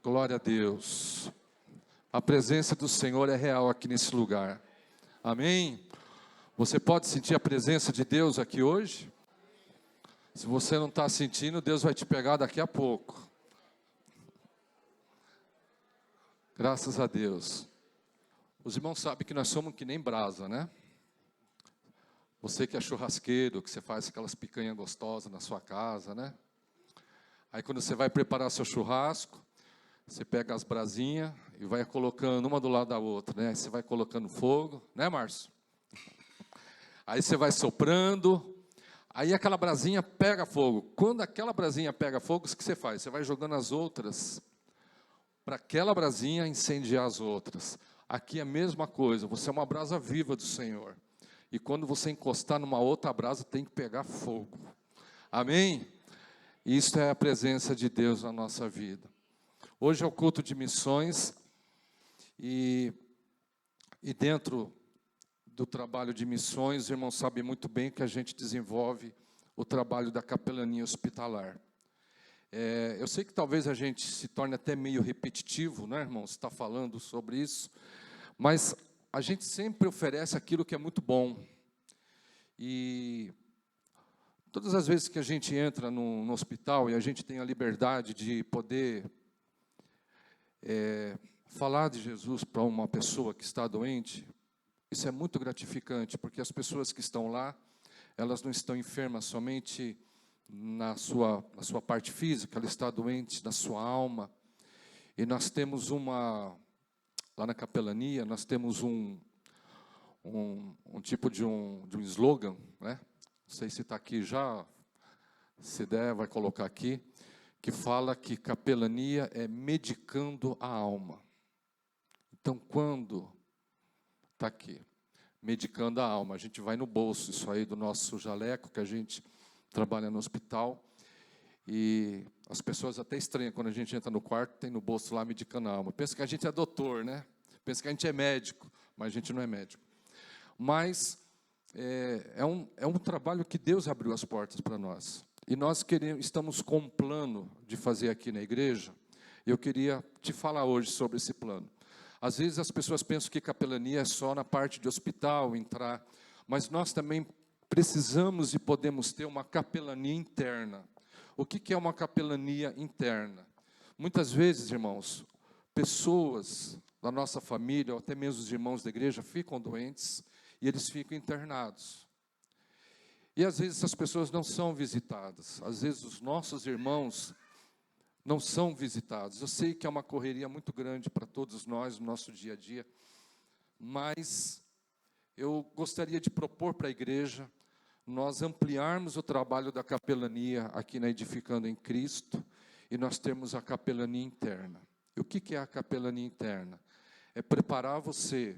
Glória a Deus. A presença do Senhor é real aqui nesse lugar. Amém? Você pode sentir a presença de Deus aqui hoje? Se você não está sentindo, Deus vai te pegar daqui a pouco. Graças a Deus. Os irmãos sabem que nós somos que nem brasa, né? Você que é churrasqueiro, que você faz aquelas picanhas gostosas na sua casa, né? Aí quando você vai preparar seu churrasco, você pega as brasinhas e vai colocando uma do lado da outra, né? Aí você vai colocando fogo, né, Márcio? Aí você vai soprando, aí aquela brasinha pega fogo. Quando aquela brasinha pega fogo, o que você faz? Você vai jogando as outras para aquela brasinha incendiar as outras. Aqui é a mesma coisa, você é uma brasa viva do Senhor. E quando você encostar numa outra brasa, tem que pegar fogo. Amém? Isso é a presença de Deus na nossa vida. Hoje é o culto de missões e dentro do trabalho de missões, os irmãos sabem muito bem que a gente desenvolve o trabalho da capelania hospitalar. Eu sei que talvez a gente se torne até meio repetitivo, né, irmãos, está falando sobre isso, mas a gente sempre oferece aquilo que é muito bom. E todas as vezes que a gente entra no hospital e a gente tem a liberdade de poder falar de Jesus para uma pessoa que está doente, isso é muito gratificante, porque as pessoas que estão lá, elas não estão enfermas somente na sua parte física, ela está doente na sua alma. E nós temos lá na capelania, nós temos um tipo de um slogan, né? Não sei se está aqui já, se der, vai colocar aqui, que fala que capelania é medicando a alma. Então, quando está aqui, medicando a alma, a gente vai no bolso, isso aí do nosso jaleco, que a gente trabalha no hospital, e as pessoas até estranham quando a gente entra no quarto, tem no bolso lá medicando a alma. Pensa que a gente é doutor, né? Pensa que a gente é médico, mas a gente não é médico. Mas é um trabalho que Deus abriu as portas para nós. E nós estamos com um plano de fazer aqui na igreja. Eu queria te falar hoje sobre esse plano. Às vezes as pessoas pensam que capelania é só na parte de hospital, entrar. Mas nós também precisamos e podemos ter uma capelania interna. O que é uma capelania interna? Muitas vezes, irmãos, pessoas da nossa família, ou até mesmo os irmãos da igreja, ficam doentes e eles ficam internados. E às vezes essas pessoas não são visitadas. Às vezes os nossos irmãos não são visitados. Eu sei que é uma correria muito grande para todos nós no nosso dia a dia, mas eu gostaria de propor para a igreja nós ampliarmos o trabalho da capelania aqui na Edificando em Cristo e nós temos a capelania interna. E o que é a capelania interna? É preparar você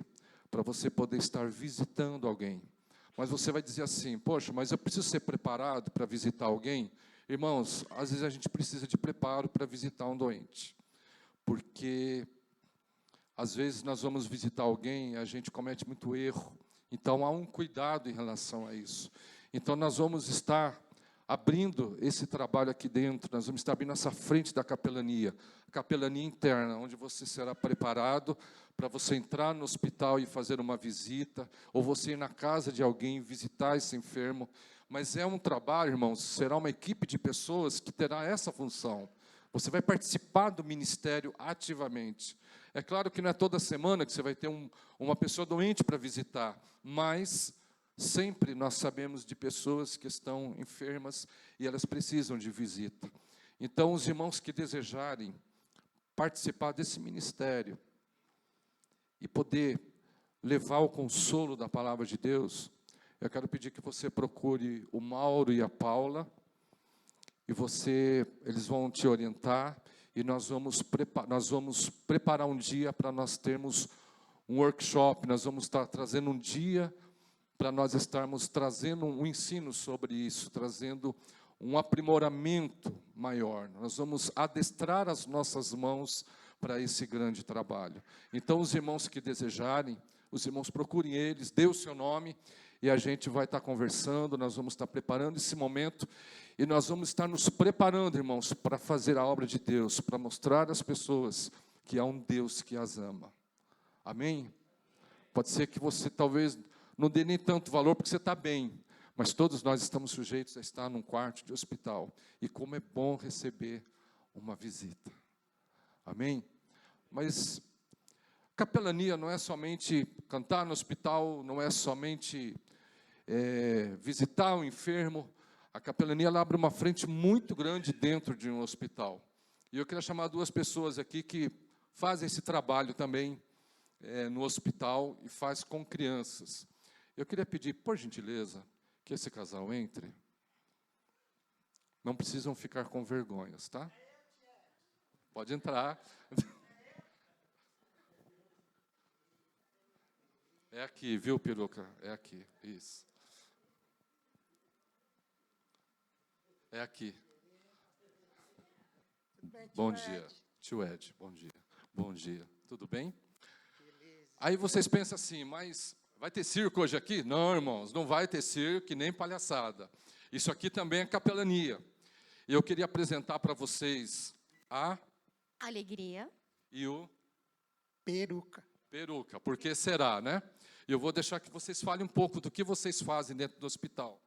para você poder estar visitando alguém. Mas você vai dizer assim, poxa, mas eu preciso ser preparado para visitar alguém? Irmãos, às vezes a gente precisa de preparo para visitar um doente. Porque às vezes nós vamos visitar alguém e a gente comete muito erro. Então há um cuidado em relação a isso. Então nós vamos estar abrindo esse trabalho aqui dentro, nós vamos estar abrindo essa frente da capelania, a capelania interna, onde você será preparado para você entrar no hospital e fazer uma visita, ou você ir na casa de alguém visitar esse enfermo. Mas é um trabalho, irmãos, será uma equipe de pessoas que terá essa função. Você vai participar do ministério ativamente. É claro que não é toda semana que você vai ter uma pessoa doente para visitar, mas sempre nós sabemos de pessoas que estão enfermas e elas precisam de visita. Então, os irmãos que desejarem participar desse ministério e poder levar o consolo da palavra de Deus, eu quero pedir que você procure o Mauro e a Paula, e eles vão te orientar, e nós vamos preparar um dia para nós termos um workshop, nós vamos estar trazendo um dia para nós estarmos trazendo um ensino sobre isso, trazendo um aprimoramento maior. Nós vamos adestrar as nossas mãos para esse grande trabalho. Então, os irmãos que desejarem, os irmãos procurem eles, dê o seu nome, e a gente vai estar conversando, nós vamos estar preparando esse momento, e nós vamos estar nos preparando, irmãos, para fazer a obra de Deus, para mostrar às pessoas que há um Deus que as ama. Amém? Pode ser que você talvez não dê nem tanto valor, porque você está bem, mas todos nós estamos sujeitos a estar num quarto de hospital, e como é bom receber uma visita. Amém? Mas capelania não é somente cantar no hospital, não é somente visitar o enfermo. A capelania ela abre uma frente muito grande dentro de um hospital. E eu queria chamar duas pessoas aqui que fazem esse trabalho também no hospital e faz com crianças. Eu queria pedir, por gentileza, que esse casal entre. Não precisam ficar com vergonhas, tá? Pode entrar. É aqui, viu, peruca? É aqui, isso. É aqui. Bom dia, tio Ed, bom dia. Bom dia, tudo bem? Aí vocês pensam assim, mas vai ter circo hoje aqui? Não, irmãos, não vai ter circo, nem palhaçada. Isso aqui também é capelania. E eu queria apresentar para vocês a Alegria e o Peruca. Peruca, porque será, né? E eu vou deixar que vocês falem um pouco do que vocês fazem dentro do hospital.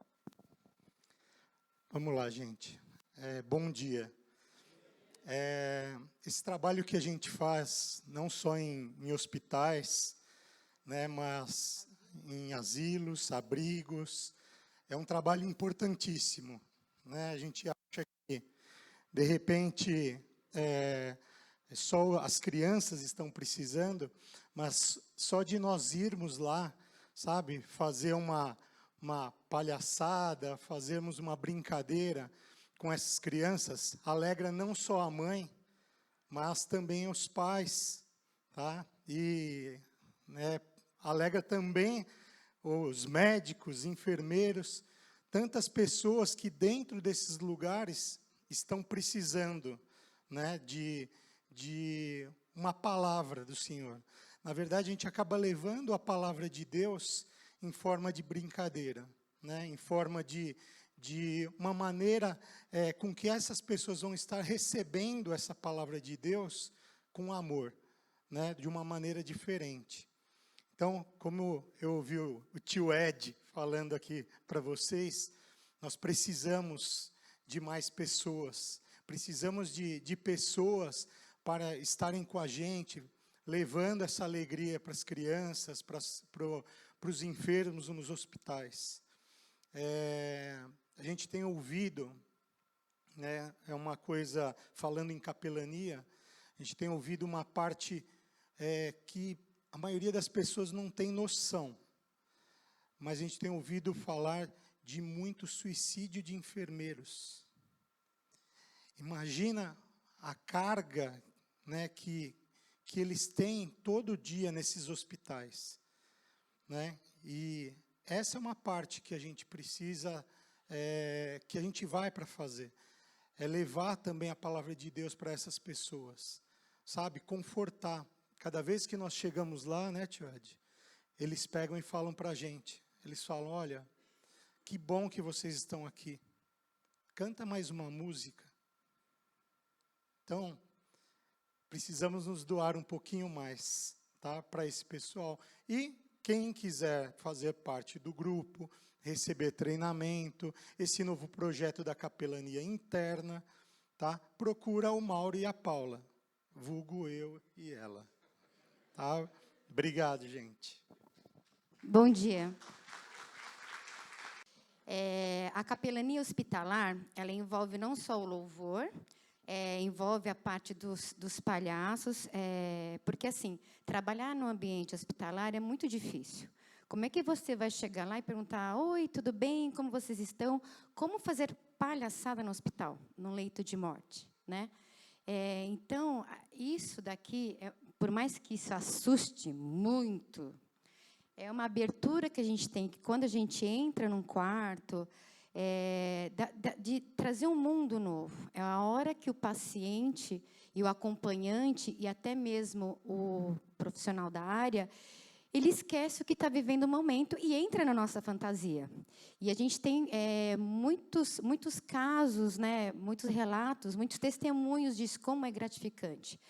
Vamos lá, gente. Bom dia. Esse trabalho que a gente faz, não só em hospitais, né, mas em asilos, abrigos, é um trabalho importantíssimo. Né? A gente acha que, de repente, só as crianças estão precisando, mas só de nós irmos lá, sabe, fazer uma palhaçada, fazermos uma brincadeira com essas crianças, alegra não só a mãe, mas também os pais, tá? E alegra também os médicos, enfermeiros, tantas pessoas que dentro desses lugares estão precisando, né, de uma palavra do Senhor. Na verdade, a gente acaba levando a palavra de Deus em forma de brincadeira, né? Em forma de uma maneira com que essas pessoas vão estar recebendo essa palavra de Deus com amor, né? De uma maneira diferente. Então, como eu ouvi o tio Ed falando aqui para vocês, nós precisamos de mais pessoas, precisamos de pessoas para estarem com a gente, levando essa alegria para as crianças, para os enfermos nos hospitais. A gente tem ouvido, né, é uma coisa, falando em capelania, a gente tem ouvido uma parte que a maioria das pessoas não tem noção, mas a gente tem ouvido falar de muito suicídio de enfermeiros. Imagina a carga, né, que eles têm todo dia nesses hospitais, né? E essa é uma parte que a gente precisa, que a gente vai para fazer, é levar também a palavra de Deus para essas pessoas, sabe, confortar. Cada vez que nós chegamos lá, né, tio Ed, eles pegam e falam para a gente, eles falam, olha, que bom que vocês estão aqui, canta mais uma música. Então, precisamos nos doar um pouquinho mais, tá, para esse pessoal. E quem quiser fazer parte do grupo, receber treinamento, esse novo projeto da capelania interna, tá, procura o Mauro e a Paula, vulgo eu e ela. Tá? Obrigado, gente. Bom dia. A capelania hospitalar, ela envolve não só o louvor, envolve a parte dos palhaços, porque, assim, trabalhar no ambiente hospitalar é muito difícil. Como é que você vai chegar lá e perguntar, oi, tudo bem, como vocês estão? Como fazer palhaçada no hospital, no leito de morte, né? Então, isso daqui, por mais que isso assuste muito, é uma abertura que a gente tem, que quando a gente entra num quarto, de trazer um mundo novo. É a hora que o paciente e o acompanhante, e até mesmo o profissional da área, ele esquece o que está vivendo o momento e entra na nossa fantasia. E a gente tem muitos casos, né, muitos relatos, muitos testemunhos disso, como é gratificante.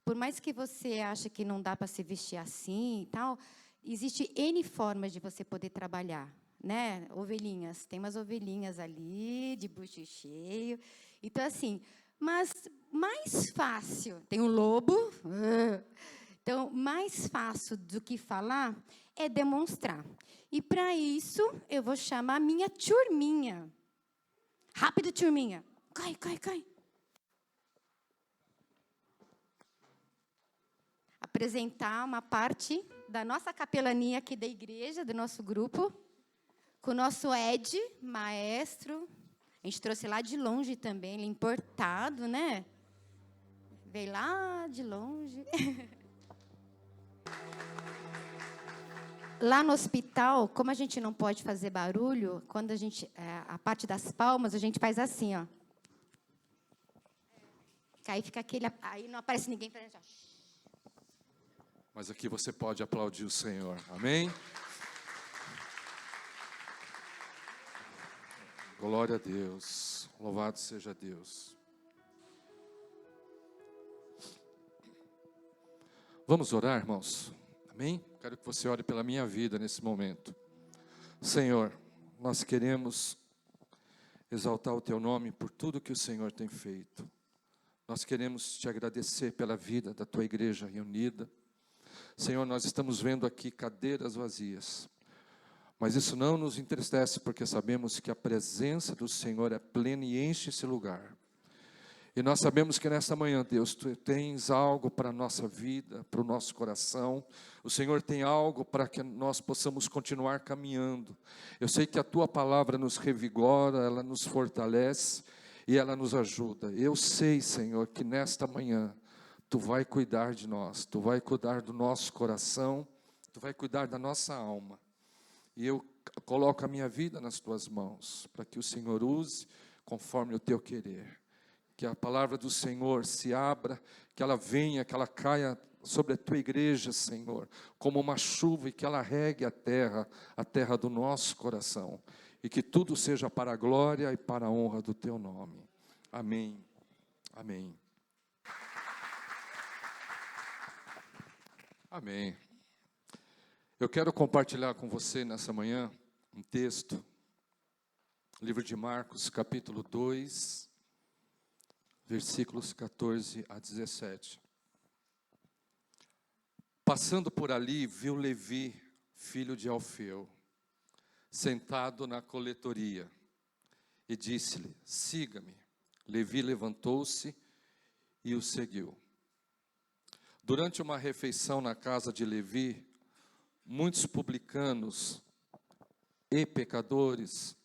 Por mais que você ache que não dá para se vestir assim e tal, existe N formas de você poder trabalhar, né? Ovelhinhas, tem umas ovelhinhas ali, de bucho cheio. Então, assim, mas mais fácil, tem um lobo... Então, mais fácil do que falar é demonstrar. E, para isso, eu vou chamar a minha turminha. Rápido, turminha. Cai. Apresentar uma parte da nossa capelania aqui da igreja, do nosso grupo, com o nosso Ed, maestro. A gente trouxe lá de longe também, ele é importado, né? Veio lá de longe. Lá no hospital, como a gente não pode fazer barulho, quando a gente, a parte das palmas, a gente faz assim, ó. Aí fica aquele, aí não aparece ninguém fazendo assim, ó. Mas aqui você pode aplaudir o Senhor. Amém? Glória a Deus. Louvado seja Deus. Vamos orar, irmãos? Amém? Quero que você ore pela minha vida nesse momento. Senhor, nós queremos exaltar o Teu nome por tudo que o Senhor tem feito. Nós queremos Te agradecer pela vida da Tua igreja reunida. Senhor, nós estamos vendo aqui cadeiras vazias. Mas isso não nos entristece, porque sabemos que a presença do Senhor é plena e enche esse lugar. E nós sabemos que nesta manhã, Deus, Tu tens algo para a nossa vida, para o nosso coração. O Senhor tem algo para que nós possamos continuar caminhando. Eu sei que a Tua palavra nos revigora, ela nos fortalece e ela nos ajuda. Eu sei, Senhor, que nesta manhã Tu vai cuidar de nós, Tu vai cuidar do nosso coração, Tu vai cuidar da nossa alma. E eu coloco a minha vida nas Tuas mãos, para que o Senhor use conforme o Teu querer. Que a palavra do Senhor se abra, que ela venha, que ela caia sobre a Tua igreja, Senhor, como uma chuva, e que ela regue a terra do nosso coração. E que tudo seja para a glória e para a honra do Teu nome. Amém. Amém. Amém. Eu quero compartilhar com você nessa manhã um texto, livro de Marcos, capítulo 2, versículos 14 a 17. Passando por ali, viu Levi, filho de Alfeu, sentado na coletoria, e disse-lhe: siga-me. Levi levantou-se e o seguiu. Durante uma refeição na casa de Levi, muitos publicanos e pecadores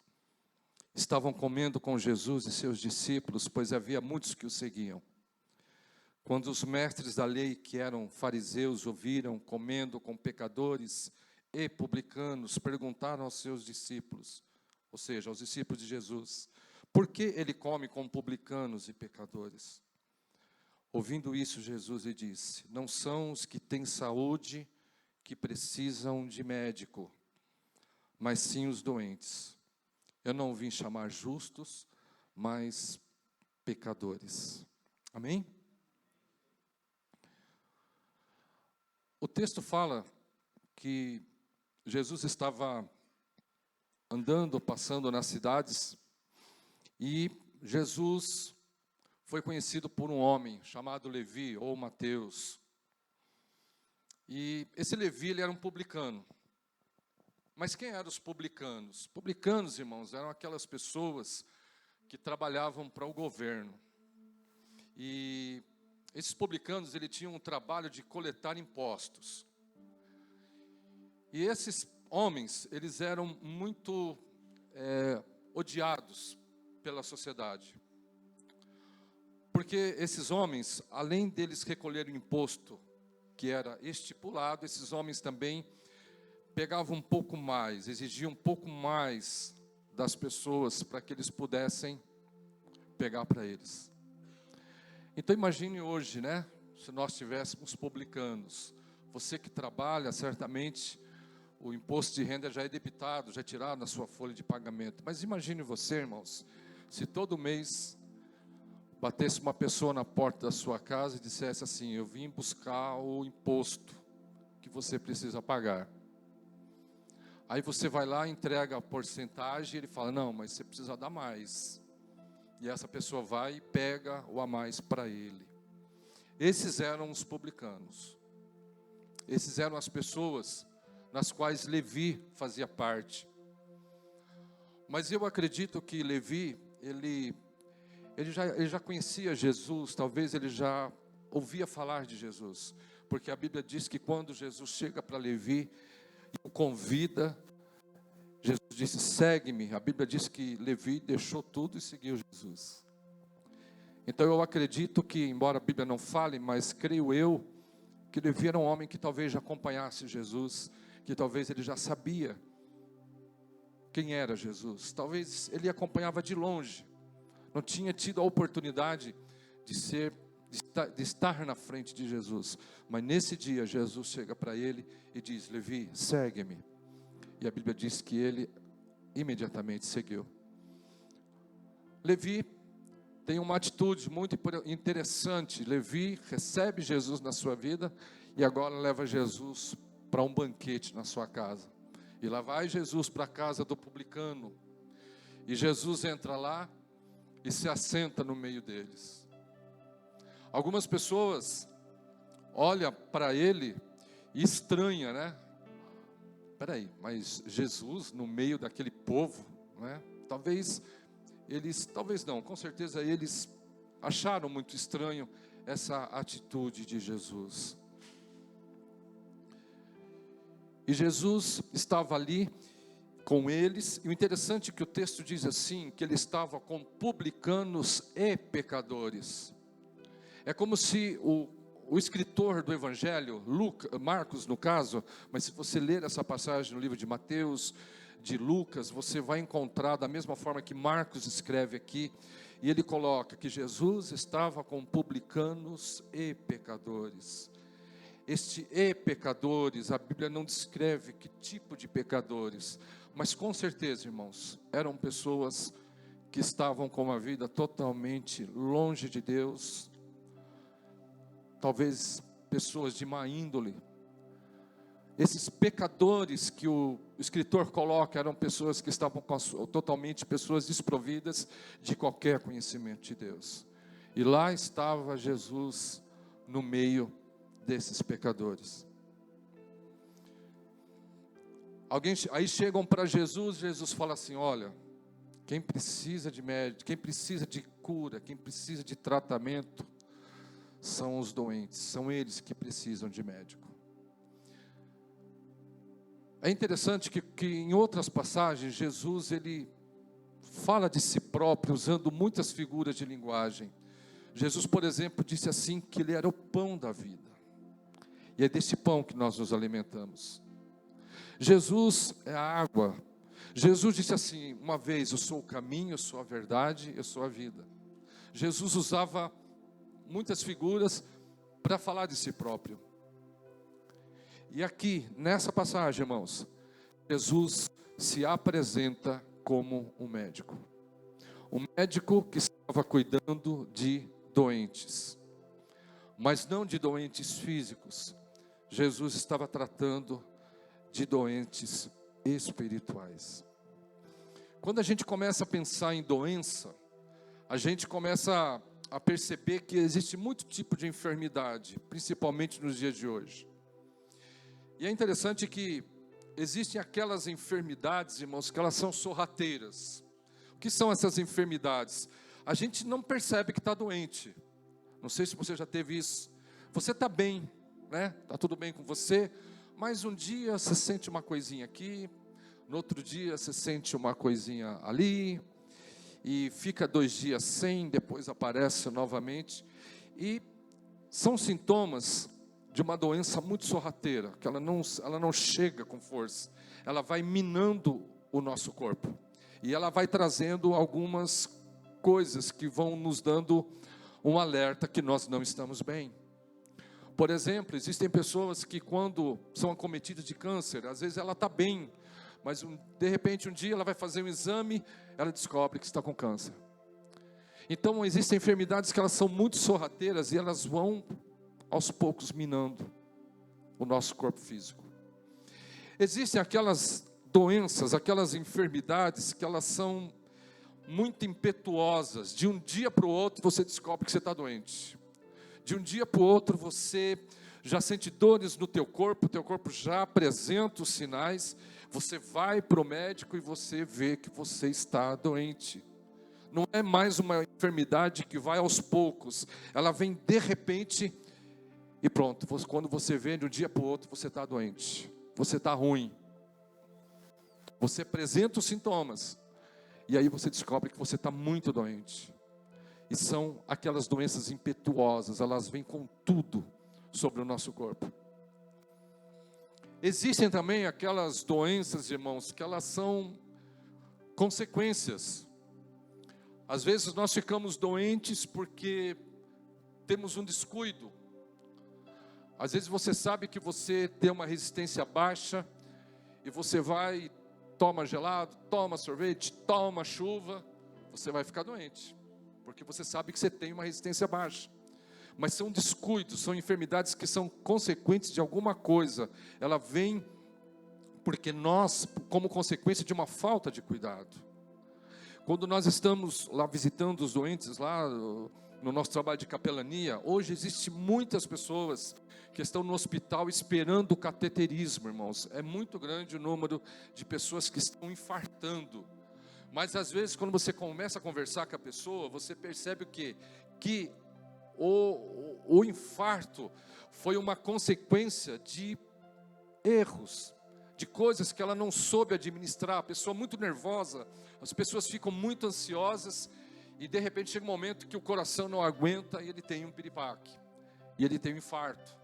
estavam comendo com Jesus e seus discípulos, pois havia muitos que o seguiam. Quando os mestres da lei, que eram fariseus, ouviram comendo com pecadores e publicanos, perguntaram aos seus discípulos, ou seja, aos discípulos de Jesus: por que ele come com publicanos e pecadores? Ouvindo isso, Jesus lhe disse: não são os que têm saúde que precisam de médico, mas sim os doentes. Eu não vim chamar justos, mas pecadores. Amém? O texto fala que Jesus estava andando, passando nas cidades, e Jesus foi conhecido por um homem chamado Levi, ou Mateus. E esse Levi, ele era um publicano. Mas quem eram os publicanos? Publicanos, irmãos, eram aquelas pessoas que trabalhavam para o governo. E esses publicanos, eles tinham um trabalho de coletar impostos. E esses homens, eles eram muito odiados pela sociedade. Porque esses homens, além deles recolherem o imposto que era estipulado, esses homens também pegavam um pouco mais, exigiam um pouco mais das pessoas para que eles pudessem pegar para eles. Então imagine hoje, né, se nós tivéssemos publicanos, Você que trabalha, certamente, o imposto de renda já é debitado, já é tirado na sua folha de pagamento. Mas imagine você, irmãos, se todo mês batesse uma pessoa na porta da sua casa e dissesse assim: eu vim buscar o imposto que você precisa pagar. Aí você vai lá, entrega a porcentagem e ele fala: não, mas você precisa dar mais. E essa pessoa vai e pega o a mais para ele. Esses eram os publicanos. Esses eram as pessoas nas quais Levi fazia parte. Mas eu acredito que Levi, ele já conhecia Jesus, talvez ele já ouvia falar de Jesus. Porque a Bíblia diz que quando Jesus chega para Levi e o convida, Jesus disse: segue-me. A Bíblia diz que Levi deixou tudo e seguiu Jesus. Então eu acredito que, embora a Bíblia não fale, mas creio eu, que Levi era um homem que talvez já acompanhasse Jesus, que talvez ele já sabia quem era Jesus. Talvez ele acompanhava de longe, não tinha tido a oportunidade de estar na frente de Jesus. Mas nesse dia Jesus chega para ele e diz: Levi, segue-me. E a Bíblia diz que ele imediatamente seguiu. Levi tem uma atitude muito interessante. Levi recebe Jesus na sua vida e agora leva Jesus para um banquete na sua casa. E lá vai Jesus para a casa do publicano. E Jesus entra lá e se assenta no meio deles. Algumas pessoas olham para ele e estranham, né? Peraí, mas Jesus no meio daquele povo, né? Talvez não, com certeza eles acharam muito estranho essa atitude de Jesus. E Jesus estava ali com eles, e o interessante é que o texto diz assim, que ele estava com publicanos e pecadores. É como se o escritor do Evangelho, Marcos no caso, mas se você ler essa passagem no livro de Mateus, de Lucas, você vai encontrar da mesma forma que Marcos escreve aqui, e ele coloca que Jesus estava com publicanos e pecadores. Este e pecadores, a Bíblia não descreve que tipo de pecadores, mas com certeza, irmãos, eram pessoas que estavam com uma vida totalmente longe de Deus, talvez pessoas de má índole. Esses pecadores que o escritor coloca eram pessoas que estavam totalmente pessoas desprovidas de qualquer conhecimento de Deus. E lá estava Jesus no meio desses pecadores. Aí chegam para Jesus, Jesus fala assim: olha, quem precisa de médico, quem precisa de cura, quem precisa de tratamento, são os doentes, são eles que precisam de médico. É interessante que em outras passagens, Jesus ele fala de si próprio, usando muitas figuras de linguagem. Jesus, por exemplo, disse assim, que ele era o pão da vida. E é desse pão que nós nos alimentamos. Jesus é a água. Jesus disse assim, uma vez: eu sou o caminho, eu sou a verdade, eu sou a vida. Jesus usava muitas figuras para falar de si próprio. E aqui, nessa passagem, irmãos, Jesus se apresenta como um médico. Um médico que estava cuidando de doentes. Mas não de doentes físicos. Jesus estava tratando de doentes espirituais. Quando a gente começa a pensar em doença, a gente começa a perceber que existe muito tipo de enfermidade, principalmente nos dias de hoje. E é interessante que existem aquelas enfermidades, irmãos, que elas são sorrateiras. O que são essas enfermidades? A gente não percebe que está doente. Não sei se você já teve isso. Você está bem, né? Está tudo bem com você, mas um dia você sente uma coisinha aqui, no outro dia você sente uma coisinha ali, e fica 2 dias sem, depois aparece novamente. E são sintomas de uma doença muito sorrateira, que ela não chega com força, ela vai minando o nosso corpo, e ela vai trazendo algumas coisas que vão nos dando um alerta que nós não estamos bem. Por exemplo, existem pessoas que quando são acometidas de câncer, às vezes ela está bem, mas de repente um dia ela vai fazer um exame, ela descobre que está com câncer. Então existem enfermidades que elas são muito sorrateiras e elas vão aos poucos minando o nosso corpo físico. Existem aquelas doenças, aquelas enfermidades que elas são muito impetuosas. De um dia para o outro você descobre que você está doente. De um dia para o outro você já sente dores no teu corpo já apresenta os sinais, você vai para o médico e você vê que você está doente. Não é mais uma enfermidade que vai aos poucos, ela vem de repente e pronto, quando você vê de um dia para o outro você está doente, você está ruim. Você apresenta os sintomas e aí você descobre que você está muito doente. E são aquelas doenças impetuosas, elas vêm com tudo sobre o nosso corpo. Existem também aquelas doenças, irmãos, que elas são consequências. Às vezes nós ficamos doentes porque temos um descuido. Às vezes você sabe que você tem uma resistência baixa e você vai, toma gelado, toma sorvete, toma chuva, você vai ficar doente. Porque você sabe que você tem uma resistência baixa. Mas são descuidos, são enfermidades que são consequentes de alguma coisa. Ela vem porque nós, como consequência de uma falta de cuidado. Quando nós estamos lá visitando os doentes, lá no nosso trabalho de capelania, hoje existem muitas pessoas que estão no hospital esperando o cateterismo, irmãos. É muito grande o número de pessoas que estão infartando. Mas às vezes quando você começa a conversar com a pessoa, você percebe o quê? Que o infarto foi uma consequência de erros, de coisas que ela não soube administrar. A pessoa muito nervosa, as pessoas ficam muito ansiosas e de repente chega um momento que o coração não aguenta e ele tem um piripaque, e ele tem um infarto.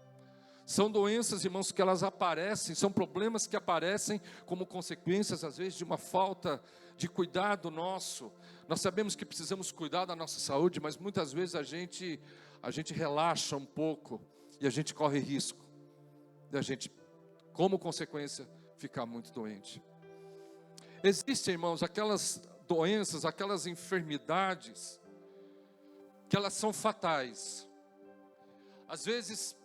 São doenças, irmãos, que elas aparecem, são problemas que aparecem como consequências, às vezes, de uma falta de cuidado nosso. Nós sabemos que precisamos cuidar da nossa saúde, mas muitas vezes a gente relaxa um pouco e a gente corre risco de a gente, como consequência, ficar muito doente. Existem, irmãos, aquelas doenças, aquelas enfermidades que elas são fatais. Às vezes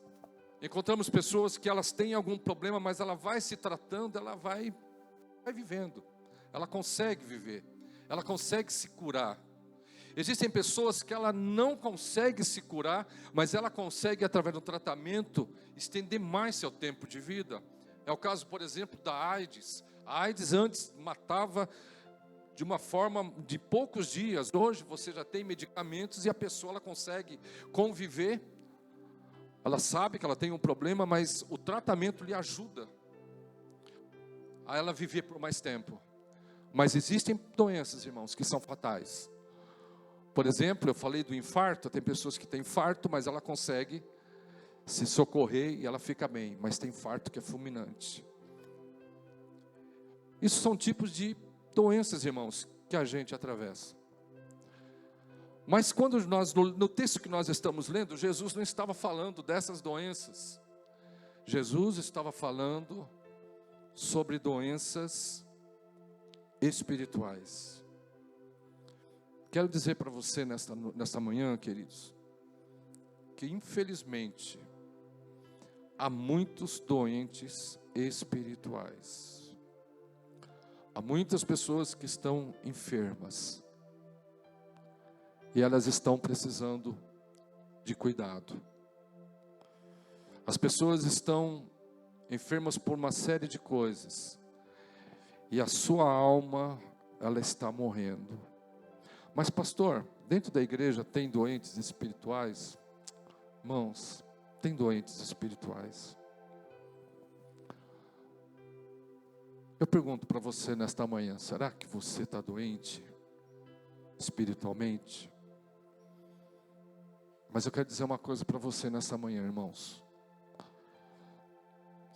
encontramos pessoas que elas têm algum problema, mas ela vai se tratando, ela vai vivendo. Ela consegue viver, ela consegue se curar. Existem pessoas que ela não consegue se curar, mas ela consegue, através do tratamento, estender mais seu tempo de vida. É o caso, por exemplo, da AIDS. A AIDS antes matava de uma forma de poucos dias. Hoje você já tem medicamentos e a pessoa ela consegue conviver. Ela sabe que ela tem um problema, mas o tratamento lhe ajuda a ela viver por mais tempo. Mas existem doenças, irmãos, que são fatais. Por exemplo, eu falei do infarto. Tem pessoas que têm infarto, mas ela consegue se socorrer e ela fica bem. Mas tem infarto que é fulminante. Isso são tipos de doenças, irmãos, que a gente atravessa. Mas quando nós, no texto que nós estamos lendo, Jesus não estava falando dessas doenças. Jesus estava falando sobre doenças espirituais. Quero dizer para você nesta manhã, queridos, que infelizmente há muitos doentes espirituais. Há muitas pessoas que estão enfermas. E elas estão precisando de cuidado. As pessoas estão enfermas por uma série de coisas. E a sua alma, ela está morrendo. Mas pastor, dentro da igreja tem doentes espirituais? Irmãos, tem doentes espirituais. Eu pergunto para você nesta manhã, será que você está doente espiritualmente? Mas eu quero dizer uma coisa para você nessa manhã, irmãos.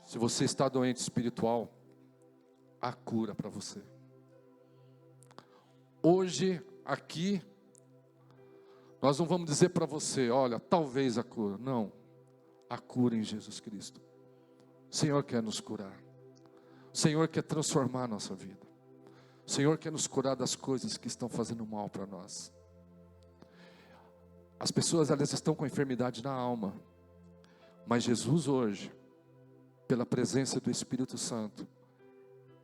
Se você está doente espiritual, há cura para você. Hoje, aqui, nós não vamos dizer para você, olha, talvez a cura. Não, a cura em Jesus Cristo. O Senhor quer nos curar. O Senhor quer transformar a nossa vida. O Senhor quer nos curar das coisas que estão fazendo mal para nós. As pessoas, elas estão com enfermidade na alma. Mas Jesus hoje, pela presença do Espírito Santo,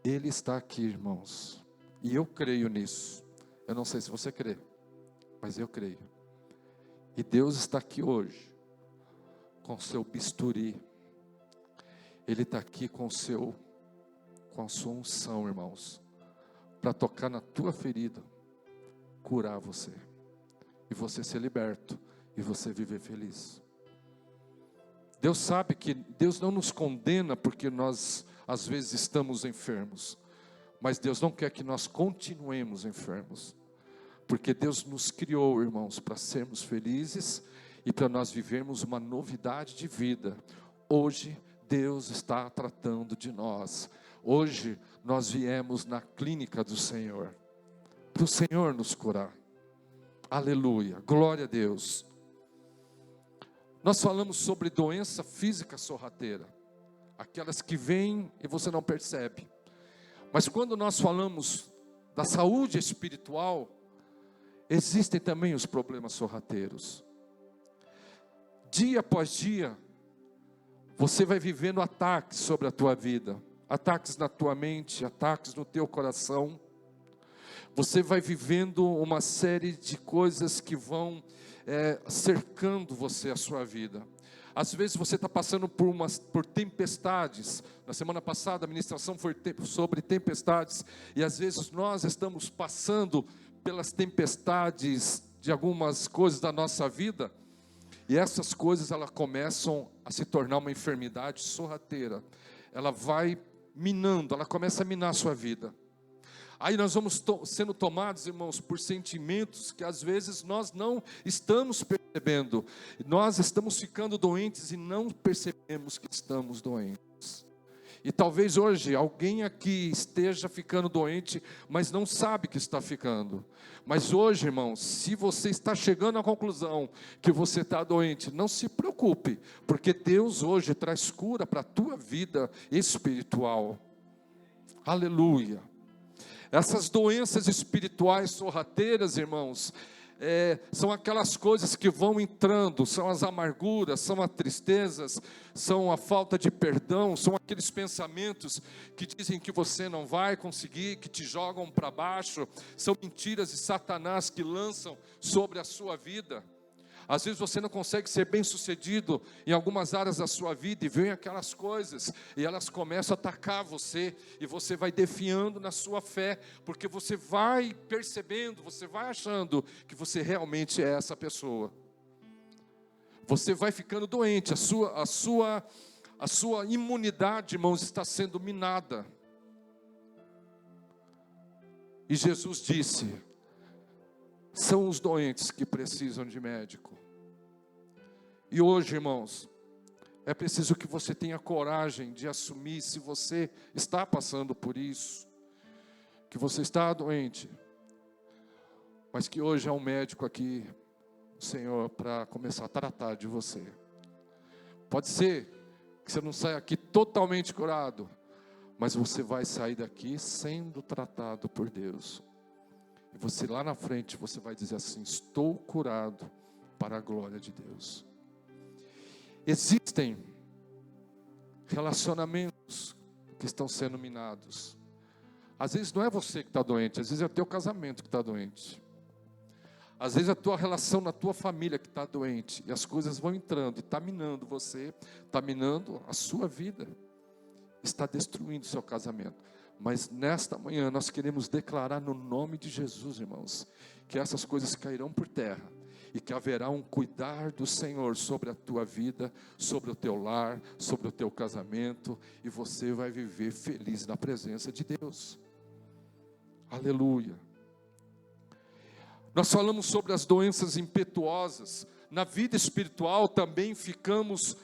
Ele está aqui, irmãos. E eu creio nisso. Eu não sei se você crê, mas eu creio. E Deus está aqui hoje, com seu bisturi. Ele está aqui com a sua unção, irmãos, para tocar na tua ferida, curar você, e você ser liberto, e você viver feliz. Deus sabe que Deus não nos condena porque nós às vezes estamos enfermos, mas Deus não quer que nós continuemos enfermos, porque Deus nos criou, irmãos, para sermos felizes e para nós vivermos uma novidade de vida. Hoje Deus está tratando de nós. Hoje nós viemos na clínica do Senhor, para o Senhor nos curar. Aleluia, glória a Deus. Nós falamos sobre doença física sorrateira, aquelas que vêm e você não percebe. Mas quando nós falamos da saúde espiritual, existem também os problemas sorrateiros. Dia após dia, você vai vivendo ataques sobre a tua vida, ataques na tua mente, ataques no teu coração. Você vai vivendo uma série de coisas que vão cercando você, a sua vida. Às vezes você está passando por tempestades. Na semana passada a ministração foi sobre tempestades. E às vezes nós estamos passando pelas tempestades de algumas coisas da nossa vida. E essas coisas, elas começam a se tornar uma enfermidade sorrateira. Ela vai minando, ela começa a minar a sua vida. Aí nós vamos sendo tomados, irmãos, por sentimentos que às vezes nós não estamos percebendo. Nós estamos ficando doentes e não percebemos que estamos doentes. E talvez hoje alguém aqui esteja ficando doente, mas não sabe que está ficando. Mas hoje, irmãos, se você está chegando à conclusão que você está doente, não se preocupe, porque Deus hoje traz cura para a tua vida espiritual. Aleluia. Essas doenças espirituais sorrateiras, irmãos, são aquelas coisas que vão entrando, são as amarguras, são as tristezas, são a falta de perdão, são aqueles pensamentos que dizem que você não vai conseguir, que te jogam para baixo, são mentiras de Satanás que lançam sobre a sua vida. Às vezes você não consegue ser bem sucedido em algumas áreas da sua vida, e vem aquelas coisas, e elas começam a atacar você, e você vai defiando na sua fé, porque você vai percebendo, você vai achando que você realmente é essa pessoa. Você vai ficando doente, a sua imunidade, irmãos, está sendo minada. E Jesus disse: são os doentes que precisam de médico. E hoje, irmãos, é preciso que você tenha coragem de assumir, se você está passando por isso, que você está doente, mas que hoje é um médico aqui, Senhor, para começar a tratar de você. Pode ser que você não saia aqui totalmente curado, mas você vai sair daqui sendo tratado por Deus. E você lá na frente, você vai dizer assim: estou curado para a glória de Deus. Existem relacionamentos que estão sendo minados. Às vezes não é você que está doente, às vezes é o teu casamento que está doente. Às vezes é a tua relação na tua família que está doente. E as coisas vão entrando e está minando você, está minando a sua vida, está destruindo o seu casamento. Mas nesta manhã nós queremos declarar no nome de Jesus, irmãos, que essas coisas cairão por terra e que haverá um cuidar do Senhor sobre a tua vida, sobre o teu lar, sobre o teu casamento, e você vai viver feliz na presença de Deus. Aleluia. Nós falamos sobre as doenças impetuosas. Na vida espiritual também ficamos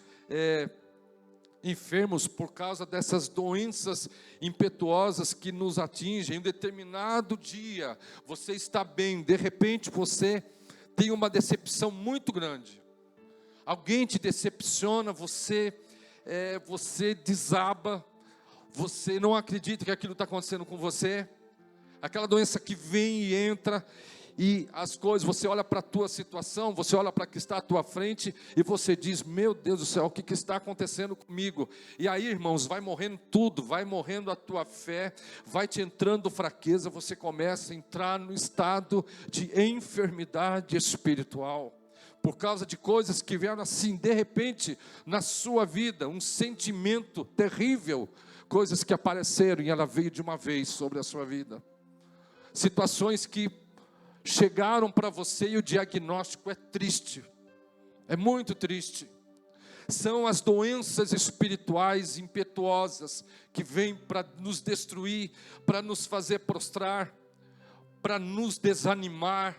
enfermos por causa dessas doenças impetuosas que nos atingem. Em um determinado dia, você está bem, de repente você tem uma decepção muito grande. alguém te decepciona, você desaba, você não acredita que aquilo está acontecendo com você, aquela doença que vem e entra, e as coisas, você olha para a tua situação, você olha para o que está à tua frente, e você diz, meu Deus do céu, o que está acontecendo comigo? E aí, irmãos, vai morrendo tudo, vai morrendo a tua fé, vai te entrando fraqueza, você começa a entrar no estado de enfermidade espiritual, por causa de coisas que vieram assim, de repente, na sua vida, um sentimento terrível, coisas que apareceram e ela veio de uma vez sobre a sua vida, situações que chegaram para você e o diagnóstico é triste, é muito triste. São as doenças espirituais impetuosas que vêm para nos destruir, para nos fazer prostrar, para nos desanimar.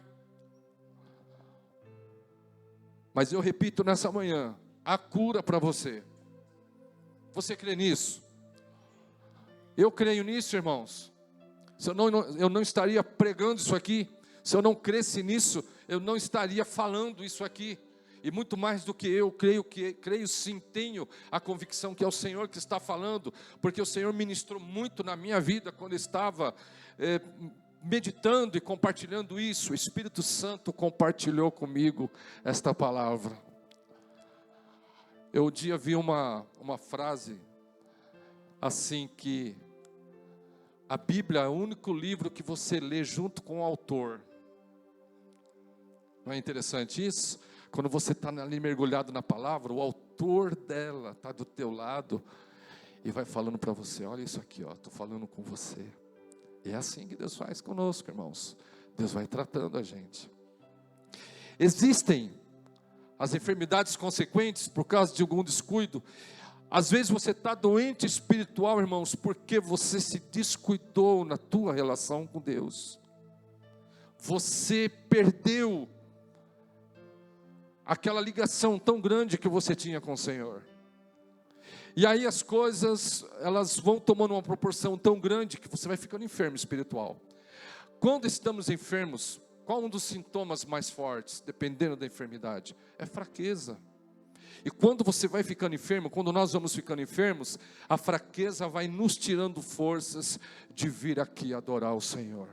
Mas eu repito nessa manhã, há cura para você. Você crê nisso? Eu creio nisso, irmãos. Eu não estaria pregando isso aqui. Se eu não cresce nisso, eu não estaria falando isso aqui. E muito mais do que eu creio sim, tenho a convicção que é o Senhor que está falando, porque o Senhor ministrou muito na minha vida quando eu estava meditando e compartilhando isso. O Espírito Santo compartilhou comigo esta palavra. Eu um dia vi uma frase assim que a Bíblia é o único livro que você lê junto com o autor. Não é interessante isso? Quando você está ali mergulhado na palavra, o autor dela está do teu lado e vai falando para você, olha isso aqui, estou falando com você. E é assim que Deus faz conosco, irmãos. Deus vai tratando a gente. Existem as enfermidades consequentes por causa de algum descuido. Às vezes você está doente espiritual, irmãos, porque você se descuidou na tua relação com Deus. Você perdeu aquela ligação tão grande que você tinha com o Senhor. E aí as coisas, elas vão tomando uma proporção tão grande que você vai ficando enfermo espiritual. Quando estamos enfermos, qual um dos sintomas mais fortes, dependendo da enfermidade? É fraqueza. E quando você vai ficando enfermo, quando nós vamos ficando enfermos, a fraqueza vai nos tirando forças de vir aqui adorar o Senhor.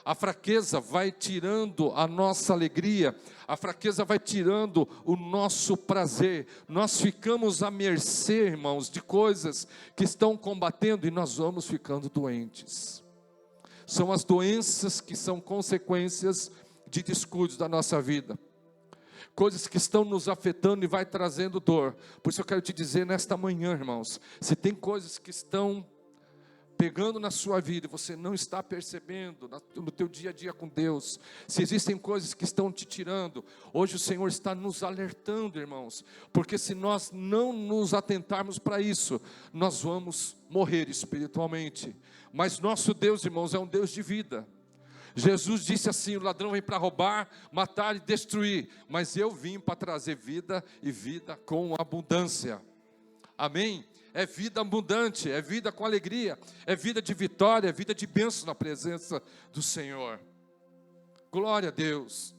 A fraqueza vai tirando a nossa alegria, a fraqueza vai tirando o nosso prazer. Nós ficamos à mercê, irmãos, de coisas que estão combatendo e nós vamos ficando doentes. São as doenças que são consequências de descuidos da nossa vida. Coisas que estão nos afetando e vai trazendo dor. Por isso eu quero te dizer nesta manhã, irmãos, se tem coisas que estão pegando na sua vida e você não está percebendo no teu dia a dia com Deus, se existem coisas que estão te tirando, hoje o Senhor está nos alertando, irmãos, porque se nós não nos atentarmos para isso, nós vamos morrer espiritualmente. Mas nosso Deus, irmãos, é um Deus de vida. Jesus disse assim, o ladrão vem para roubar, matar e destruir, mas eu vim para trazer vida e vida com abundância. Amém? É vida abundante, é vida com alegria, é vida de vitória, é vida de bênção na presença do Senhor. Glória a Deus.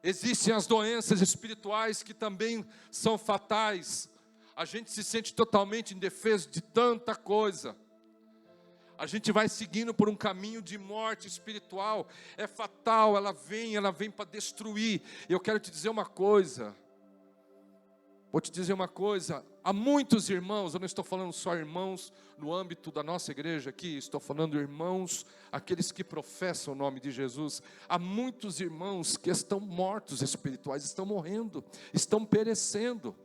Existem as doenças espirituais que também são fatais. A gente se sente totalmente indefeso de tanta coisa. A gente vai seguindo por um caminho de morte espiritual. É fatal, ela vem para destruir. Eu quero te dizer uma coisa. Vou te dizer uma coisa, há muitos irmãos, eu não estou falando só irmãos no âmbito da nossa igreja aqui, estou falando irmãos, aqueles que professam o nome de Jesus. Há muitos irmãos que estão mortos espirituais, estão morrendo, estão perecendo.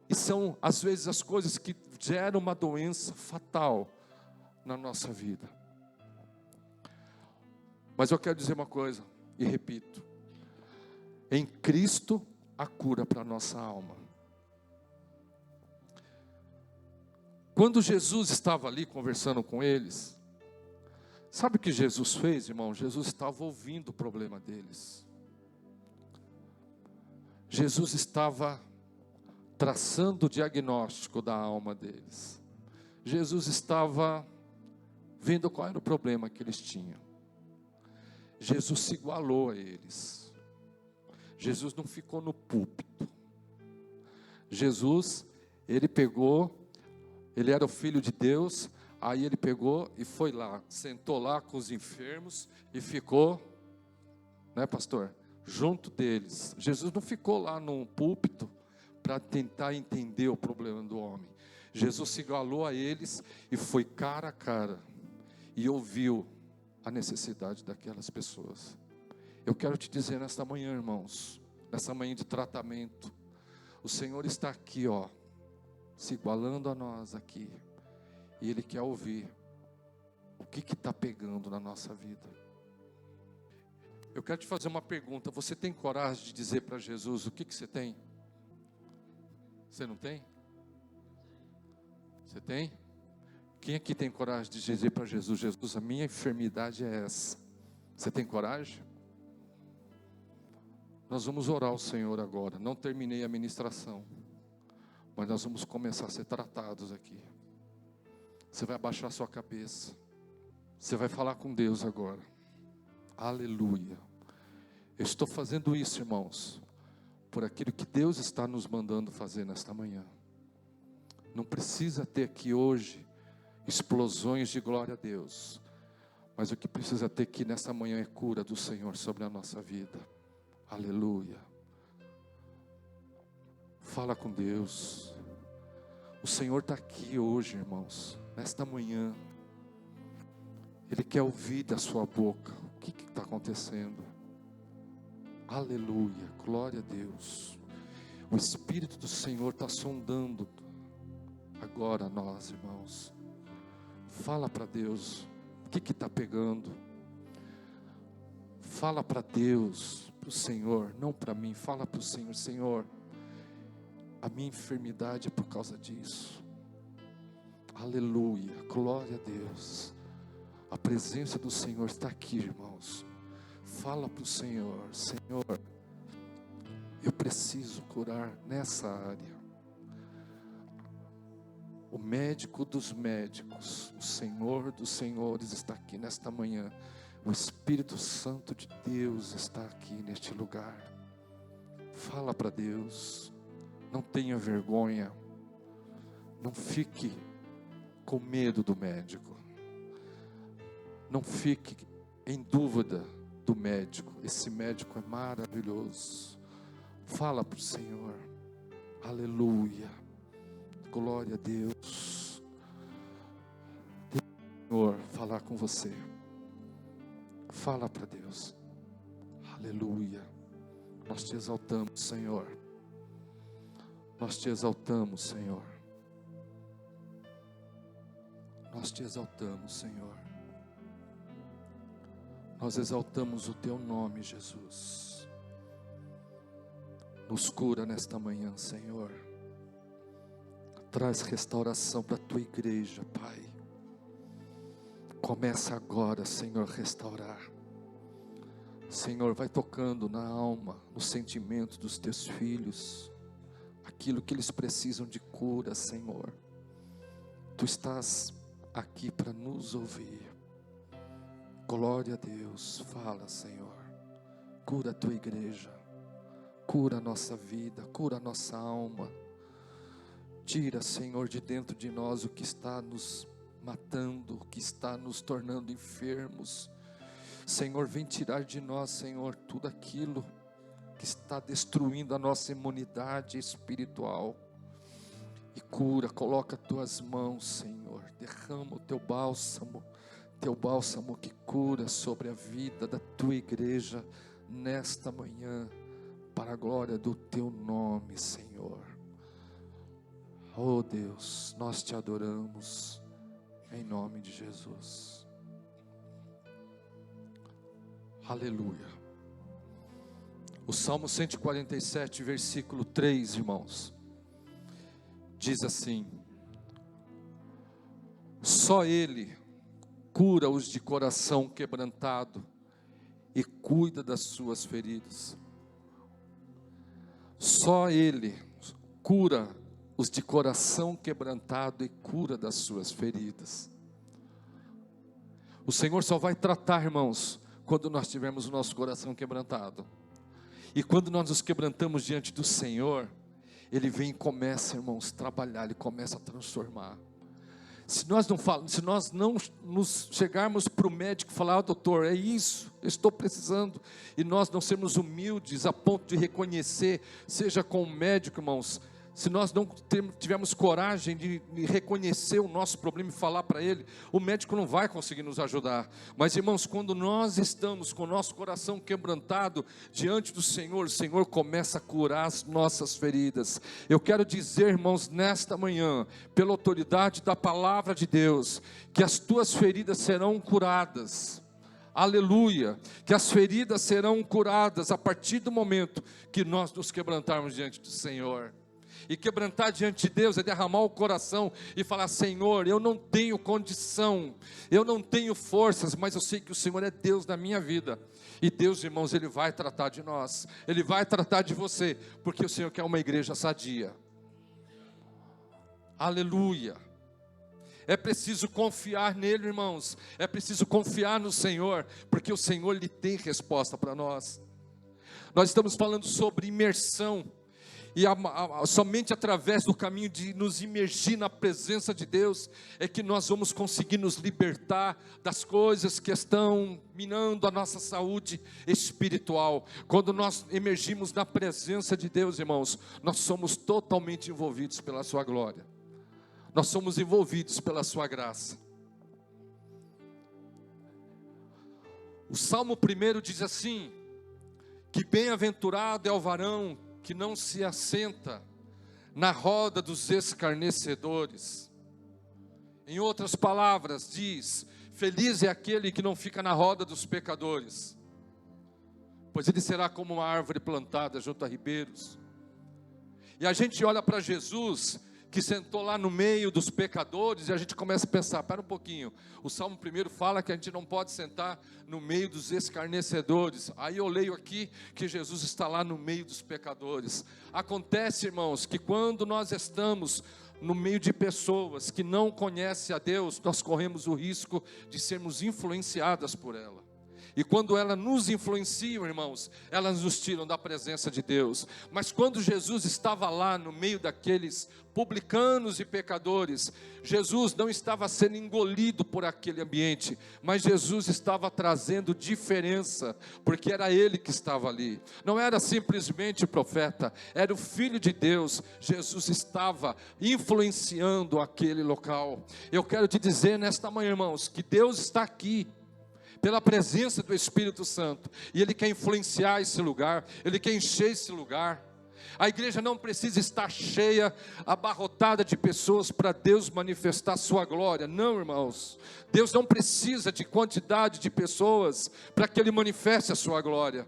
E são às vezes as coisas que geram uma doença fatal na nossa vida. Mas eu quero dizer uma coisa, e repito, em Cristo a cura para a nossa alma. Quando Jesus estava ali conversando com eles, sabe o que Jesus fez, irmão? Jesus estava ouvindo o problema deles. Jesus estava traçando o diagnóstico da alma deles. Jesus estava vendo qual era o problema que eles tinham. Jesus se igualou a eles. Jesus não ficou no púlpito. Jesus, ele era o Filho de Deus, aí ele pegou e foi lá, sentou lá com os enfermos e ficou, né, pastor? Junto deles. Jesus não ficou lá num púlpito para tentar entender o problema do homem. Jesus se igualou a eles e foi cara a cara e ouviu a necessidade daquelas pessoas. Eu quero te dizer nesta manhã, irmãos, nessa manhã de tratamento, o Senhor está aqui, ó, se igualando a nós aqui, e Ele quer ouvir o que está pegando na nossa vida. Eu quero te fazer uma pergunta: você tem coragem de dizer para Jesus o que você tem? Você não tem? Você tem? Quem aqui tem coragem de dizer para Jesus: Jesus, a minha enfermidade é essa? Você tem coragem? Nós vamos orar ao Senhor agora. Não terminei a ministração, mas nós vamos começar a ser tratados aqui. Você vai abaixar sua cabeça. Você vai falar com Deus agora. Aleluia. Eu estou fazendo isso, irmãos, por aquilo que Deus está nos mandando fazer nesta manhã. Não precisa ter aqui hoje explosões de glória a Deus, mas o que precisa ter aqui nesta manhã é cura do Senhor sobre a nossa vida. Aleluia. Fala com Deus. O Senhor está aqui hoje, irmãos, nesta manhã. Ele quer ouvir da sua boca o que está acontecendo. Aleluia, glória a Deus. O Espírito do Senhor está sondando agora nós, irmãos. Fala para Deus o que está pegando. Fala para Deus, para o Senhor, não para mim. Fala para o Senhor: Senhor, a minha enfermidade é por causa disso. Aleluia, glória a Deus. A presença do Senhor está aqui, irmãos. Fala para o Senhor: Senhor, eu preciso curar nessa área. O médico dos médicos, o Senhor dos senhores está aqui nesta manhã. O Espírito Santo de Deus está aqui neste lugar. Fala para Deus. Não tenha vergonha. Não fique com medo do médico. Não fique em dúvida do médico. Esse médico é maravilhoso. Fala para o Senhor. Aleluia. Glória a Deus. Deixa o Senhor falar com você. Fala para Deus. Aleluia. Nós te exaltamos, Senhor. Nós te exaltamos, Senhor. Nós te exaltamos, Senhor. Nós exaltamos o teu nome, Jesus. Nos cura nesta manhã, Senhor. Traz restauração para a tua igreja, Pai. Começa agora, Senhor, restaurar. Senhor, vai tocando na alma, no sentimento dos teus filhos, aquilo que eles precisam de cura, Senhor. Tu estás aqui para nos ouvir. Glória a Deus. Fala, Senhor. Cura a tua igreja. Cura a nossa vida, cura a nossa alma. Tira, Senhor, de dentro de nós o que está nos matando, o que está nos tornando enfermos. Senhor, vem tirar de nós, Senhor, tudo aquilo que está destruindo a nossa imunidade espiritual. E cura, coloca tuas mãos, Senhor. Derrama o teu bálsamo que cura sobre a vida da tua igreja nesta manhã, para a glória do teu nome, Senhor. Oh Deus, nós te adoramos, em nome de Jesus. Aleluia. O Salmo 147, versículo 3, irmãos, diz assim: só Ele cura os de coração quebrantado e cuida das suas feridas. Só Ele cura os de coração quebrantado e cura das suas feridas. O Senhor só vai tratar, irmãos, quando nós tivermos o nosso coração quebrantado. E quando nós nos quebrantamos diante do Senhor, Ele vem e começa, irmãos, a trabalhar, Ele começa a transformar. Se nós não nos chegarmos para o médico e falar, doutor, é isso, eu estou precisando, e nós não sermos humildes a ponto de reconhecer, seja com o médico, irmãos, se nós não tivermos coragem de reconhecer o nosso problema e falar para ele, o médico não vai conseguir nos ajudar. Mas, irmãos, quando nós estamos com o nosso coração quebrantado diante do Senhor, o Senhor começa a curar as nossas feridas. Eu quero dizer, irmãos, nesta manhã, pela autoridade da palavra de Deus, que as tuas feridas serão curadas. Aleluia, que as feridas serão curadas a partir do momento que nós nos quebrantarmos diante do Senhor. E quebrantar diante de Deus é derramar o coração e falar, Senhor, eu não tenho condição, eu não tenho forças, mas eu sei que o Senhor é Deus na minha vida. E Deus, irmãos, Ele vai tratar de nós, Ele vai tratar de você, porque o Senhor quer uma igreja sadia. Aleluia. É preciso confiar nele, irmãos, é preciso confiar no Senhor, porque o Senhor Ele tem resposta para nós. Nós estamos falando sobre imersão. E somente através do caminho de nos imergir na presença de Deus, é que nós vamos conseguir nos libertar das coisas que estão minando a nossa saúde espiritual. Quando nós emergimos na presença de Deus, irmãos, nós somos totalmente envolvidos pela sua glória. Nós somos envolvidos pela sua graça. O Salmo 1 diz assim, que bem-aventurado é o varão que não se assenta na roda dos escarnecedores. Em outras palavras, diz, feliz é aquele que não fica na roda dos pecadores, pois ele será como uma árvore plantada junto a ribeiros. E a gente olha para Jesus, que sentou lá no meio dos pecadores, e a gente começa a pensar, para um pouquinho, o Salmo 1 fala que a gente não pode sentar no meio dos escarnecedores. Aí eu leio aqui que Jesus está lá no meio dos pecadores. Acontece, irmãos, que quando nós estamos no meio de pessoas que não conhecem a Deus, nós corremos o risco de sermos influenciadas por ela. E quando ela nos influencia, irmãos, elas nos tiram da presença de Deus. Mas quando Jesus estava lá no meio daqueles publicanos e pecadores, Jesus não estava sendo engolido por aquele ambiente, mas Jesus estava trazendo diferença, porque era Ele que estava ali. Não era simplesmente o profeta, era o Filho de Deus. Jesus estava influenciando aquele local. Eu quero te dizer nesta manhã, irmãos, que Deus está aqui, pela presença do Espírito Santo, e Ele quer influenciar esse lugar, Ele quer encher esse lugar. A igreja não precisa estar cheia, abarrotada de pessoas para Deus manifestar sua glória. Não, irmãos, Deus não precisa de quantidade de pessoas para que Ele manifeste a sua glória.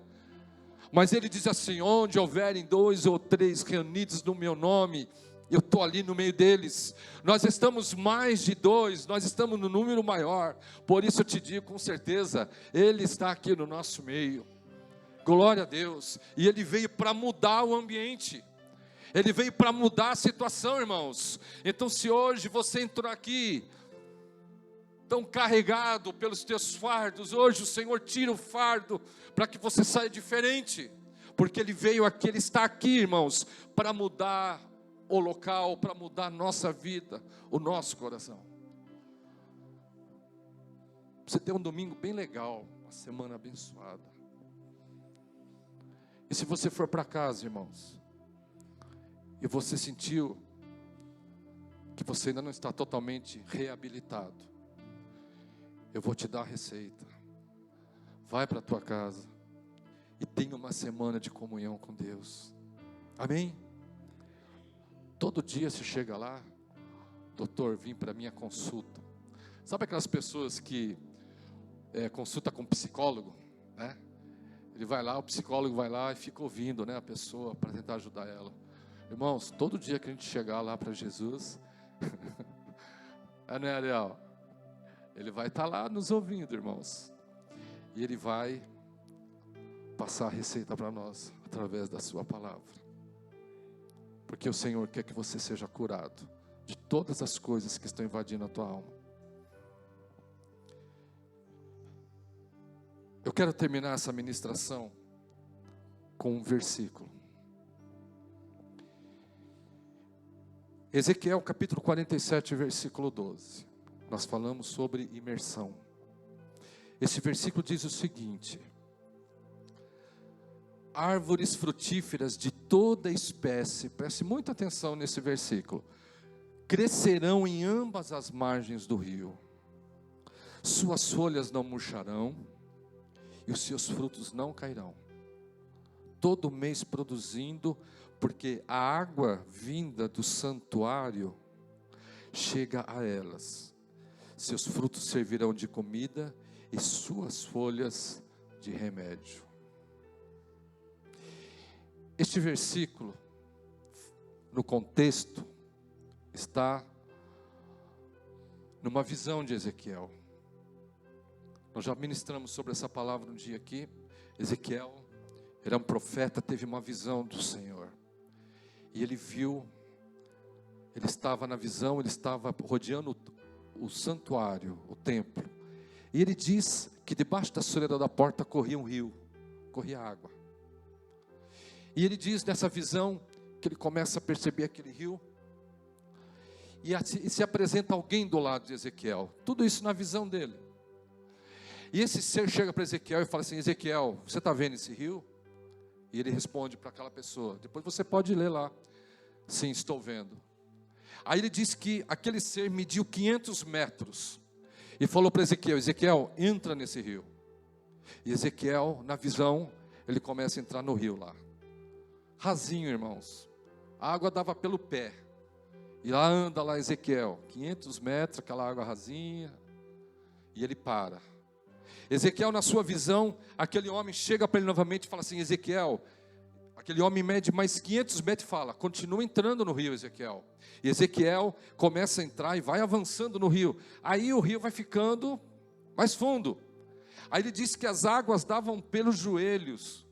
Mas Ele diz assim, onde houverem 2 ou 3 reunidos no meu nome, eu estou ali no meio deles. Nós estamos mais de 2, nós estamos no número maior. Por isso eu te digo com certeza, Ele está aqui no nosso meio. Glória a Deus. E Ele veio para mudar o ambiente. Ele veio para mudar a situação, irmãos. Então se hoje você entrou aqui tão carregado pelos teus fardos, hoje o Senhor tira o fardo para que você saia diferente. Porque Ele veio aqui, Ele está aqui, irmãos, para mudar o local, para mudar a nossa vida, o nosso coração. Você tem um domingo bem legal, uma semana abençoada. E se você for para casa, irmãos, e você sentiu que você ainda não está totalmente reabilitado, eu vou te dar a receita. Vai para a tua casa e tenha uma semana de comunhão com Deus. Amém? Todo dia você chega lá, doutor, vim para minha consulta. Sabe aquelas pessoas que consulta com psicólogo, né? Ele vai lá, o psicólogo vai lá e fica ouvindo, né, a pessoa para tentar ajudar ela. Irmãos, todo dia que a gente chegar lá para Jesus, né, Ariel? Ele vai estar lá nos ouvindo, irmãos. E Ele vai passar a receita para nós, através da sua palavra. Porque o Senhor quer que você seja curado de todas as coisas que estão invadindo a tua alma. Eu quero terminar essa ministração com um versículo. Ezequiel capítulo 47, versículo 12. Nós falamos sobre imersão. Esse versículo diz o seguinte: árvores frutíferas de toda espécie, preste muita atenção nesse versículo, crescerão em ambas as margens do rio. Suas folhas não murcharão e os seus frutos não cairão. Todo mês produzindo, porque a água vinda do santuário chega a elas. Seus frutos servirão de comida e suas folhas de remédio. Este versículo, no contexto, está numa visão de Ezequiel. Nós já ministramos sobre essa palavra um dia aqui. Ezequiel era um profeta, teve uma visão do Senhor. E ele viu, ele estava na visão, ele estava rodeando o santuário, o templo. E ele diz que debaixo da soleira da porta corria um rio, corria água. E ele diz nessa visão que ele começa a perceber aquele rio. E se apresenta alguém do lado de Ezequiel. Tudo isso na visão dele. E esse ser chega para Ezequiel e fala assim: Ezequiel, você está vendo esse rio? E ele responde para aquela pessoa. Depois você pode ler lá. Sim, estou vendo. Aí ele diz que aquele ser mediu 500 metros. E falou para Ezequiel: Ezequiel, entra nesse rio. E Ezequiel, na visão, ele começa a entrar no rio lá. Rasinho, irmãos. A água dava pelo pé. E lá anda lá Ezequiel, 500 metros, aquela água rasinha. E ele para. Ezequiel, na sua visão, aquele homem chega para ele novamente e fala assim: Ezequiel, aquele homem mede mais 500 metros e fala: continua entrando no rio, Ezequiel. E Ezequiel começa a entrar e vai avançando no rio. Aí o rio vai ficando mais fundo. Aí ele diz que as águas davam pelos joelhos.